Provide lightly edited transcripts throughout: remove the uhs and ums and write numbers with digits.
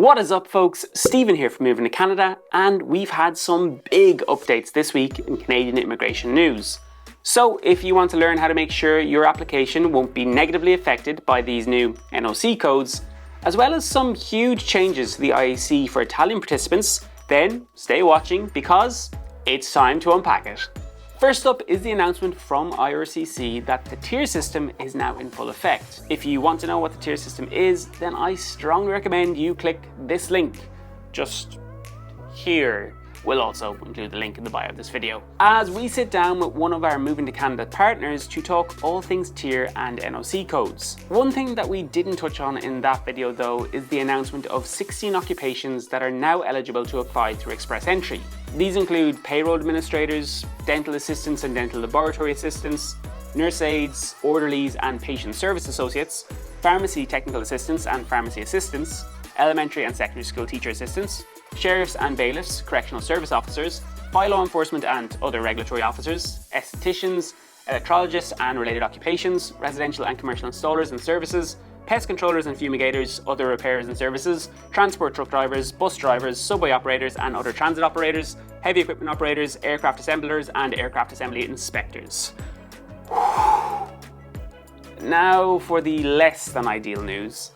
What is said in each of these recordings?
What is up folks, Stephen here from Moving to Canada, and we've had some big updates this week in Canadian immigration news. So if you want to learn how to make sure your application won't be negatively affected by these new NOC codes, as well as some huge changes to the IEC for Italian participants, then stay watching because it's time to unpack it. First up is the announcement from IRCC that the tier system is now in full effect. If you want to know what the tier system is, then I strongly recommend you click this link, just here. We'll also include the link in the bio of this video. As we sit down with one of our Moving to Canada partners to talk all things tier and NOC codes. One thing that we didn't touch on in that video though is the announcement of 16 occupations that are now eligible to apply through express entry. These include payroll administrators, dental assistants and dental laboratory assistants, nurse aides, orderlies and patient service associates, pharmacy technical assistants and pharmacy assistants, elementary and secondary school teacher assistants, sheriffs and bailiffs, correctional service officers, bylaw enforcement and other regulatory officers, estheticians, electrologists and related occupations, residential and commercial installers and services, pest controllers and fumigators, other repairs and services, transport truck drivers, bus drivers, subway operators and other transit operators, heavy equipment operators, aircraft assemblers and aircraft assembly inspectors. Now for the less than ideal news.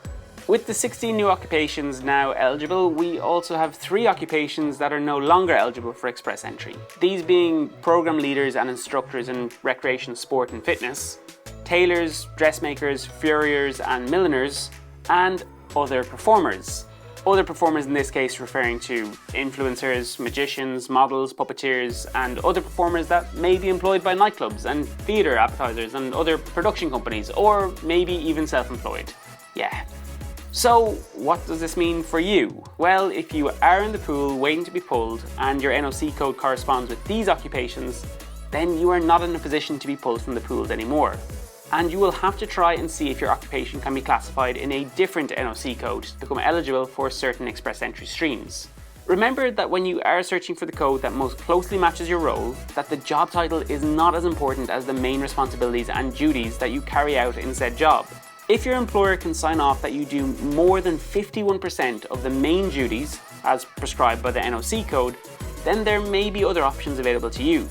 With the 16 new occupations now eligible, we also have 3 occupations that are no longer eligible for express entry. These being program leaders and instructors in recreation, sport and fitness, tailors, dressmakers, furriers and milliners, and other performers. Other performers in this case referring to influencers, magicians, models, puppeteers, and other performers that may be employed by nightclubs and theatre advertisers and other production companies, or maybe even self-employed. Yeah. So what does this mean for you? Well, if you are in the pool waiting to be pulled and your NOC code corresponds with these occupations, then you are not in a position to be pulled from the pools anymore. And you will have to try and see if your occupation can be classified in a different NOC code to become eligible for certain express entry streams. Remember that when you are searching for the code that most closely matches your role, that the job title is not as important as the main responsibilities and duties that you carry out in said job. If your employer can sign off that you do more than 51% of the main duties as prescribed by the NOC code, then there may be other options available to you.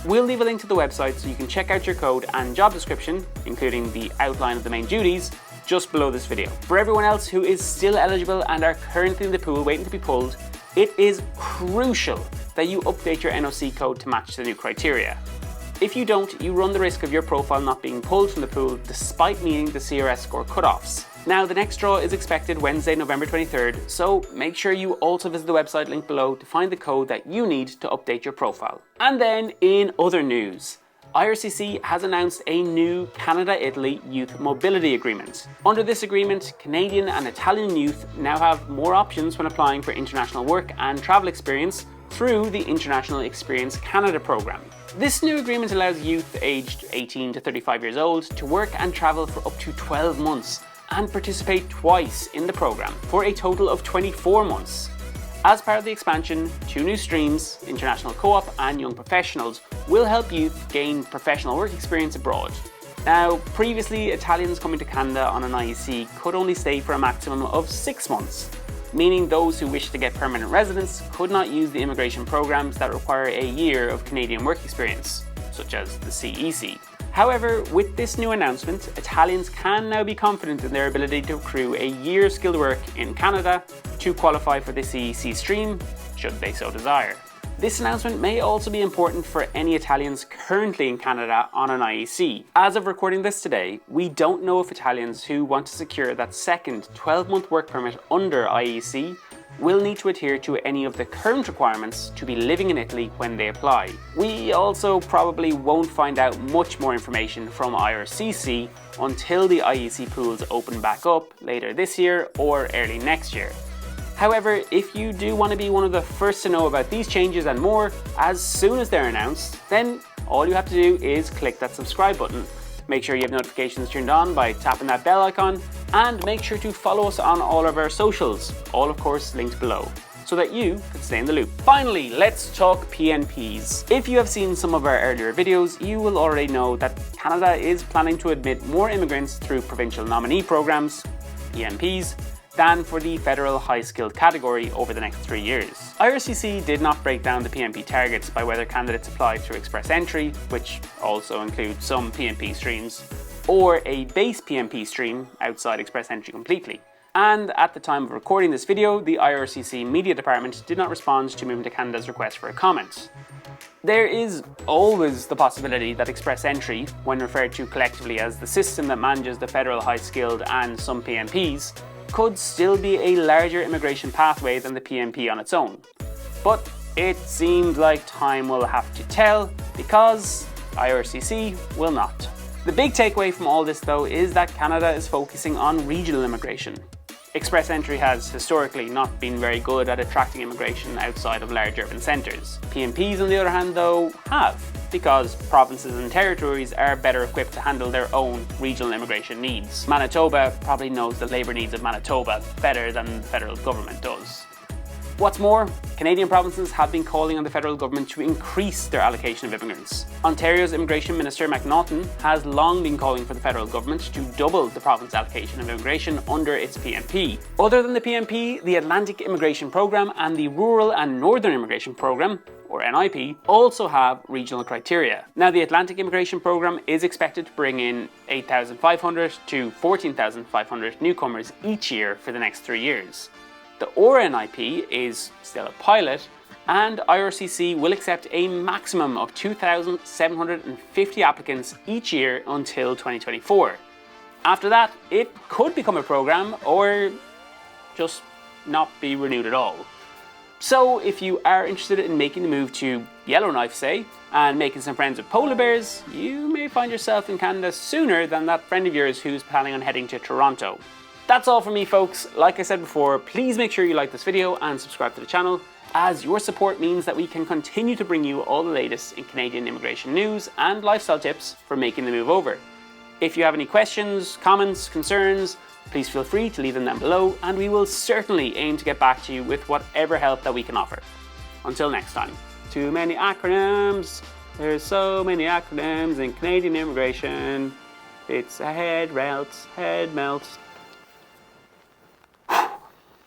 We'll leave a link to the website so you can check out your code and job description, including the outline of the main duties, just below this video. For everyone else who is still eligible and are currently in the pool waiting to be pulled, it is crucial that you update your NOC code to match the new criteria. If you don't, you run the risk of your profile not being pulled from the pool despite meeting the CRS score cutoffs. Now, the next draw is expected Wednesday, November 23rd, so make sure you also visit the website link below to find the code that you need to update your profile. And then, in other news, IRCC has announced a new Canada-Italy Youth Mobility Agreement. Under this agreement, Canadian and Italian youth now have more options when applying for international work and travel experience through the International Experience Canada program. This new agreement allows youth aged 18 to 35 years old to work and travel for up to 12 months and participate twice in the program for a total of 24 months. As part of the expansion, 2 new streams, International Co-op and Young Professionals, will help youth gain professional work experience abroad. Now, previously Italians coming to Canada on an IEC could only stay for a maximum of 6 months, meaning those who wish to get permanent residence could not use the immigration programs that require a year of Canadian work experience, such as the CEC. However, with this new announcement, Italians can now be confident in their ability to accrue a year's skilled work in Canada to qualify for the CEC stream, should they so desire. This announcement may also be important for any Italians currently in Canada on an IEC. As of recording this today, we don't know if Italians who want to secure that second 12-month work permit under IEC will need to adhere to any of the current requirements to be living in Italy when they apply. We also probably won't find out much more information from IRCC until the IEC pools open back up later this year or early next year. However, if you do want to be one of the first to know about these changes and more as soon as they're announced, then all you have to do is click that subscribe button. Make sure you have notifications turned on by tapping that bell icon, and make sure to follow us on all of our socials, all of course linked below, so that you can stay in the loop. Finally, let's talk PNPs. If you have seen some of our earlier videos, you will already know that Canada is planning to admit more immigrants through provincial nominee programs, PNPs, than for the federal high-skilled category over the next 3 years. IRCC did not break down the PMP targets by whether candidates applied through express entry, which also includes some PMP streams, or a base PMP stream outside express entry completely. And at the time of recording this video, the IRCC media department did not respond to Movement to Canada's request for a comment. There is always the possibility that express entry, when referred to collectively as the system that manages the federal high-skilled and some PMPs, could still be a larger immigration pathway than the PMP on its own. But it seems like time will have to tell, because IRCC will not. The big takeaway from all this though is that Canada is focusing on regional immigration. Express entry has historically not been very good at attracting immigration outside of large urban centres. PMPs on the other hand though have, because provinces and territories are better equipped to handle their own regional immigration needs. Manitoba probably knows the labour needs of Manitoba better than the federal government does. What's more, Canadian provinces have been calling on the federal government to increase their allocation of immigrants. Ontario's Immigration Minister McNaughton has long been calling for the federal government to double the province's allocation of immigration under its PMP. Other than the PMP, the Atlantic Immigration Programme and the Rural and Northern Immigration Programme, or NIP, also have regional criteria. Now, the Atlantic Immigration Programme is expected to bring in 8,500 to 14,500 newcomers each year for the next 3 years. The ORA-NIP is still a pilot, and IRCC will accept a maximum of 2,750 applicants each year until 2024. After that, it could become a programme or just not be renewed at all. So if you are interested in making the move to Yellowknife, say, and making some friends with polar bears, you may find yourself in Canada sooner than that friend of yours who's planning on heading to Toronto. That's all from me, folks. Like I said before, please make sure you like this video and subscribe to the channel, as your support means that we can continue to bring you all the latest in Canadian immigration news and lifestyle tips for making the move over. If you have any questions, comments, concerns, please feel free to leave them down below, and we will certainly aim to get back to you with whatever help that we can offer. Until next time. Too many acronyms. There's so many acronyms in Canadian immigration. It's a head melts, head melts.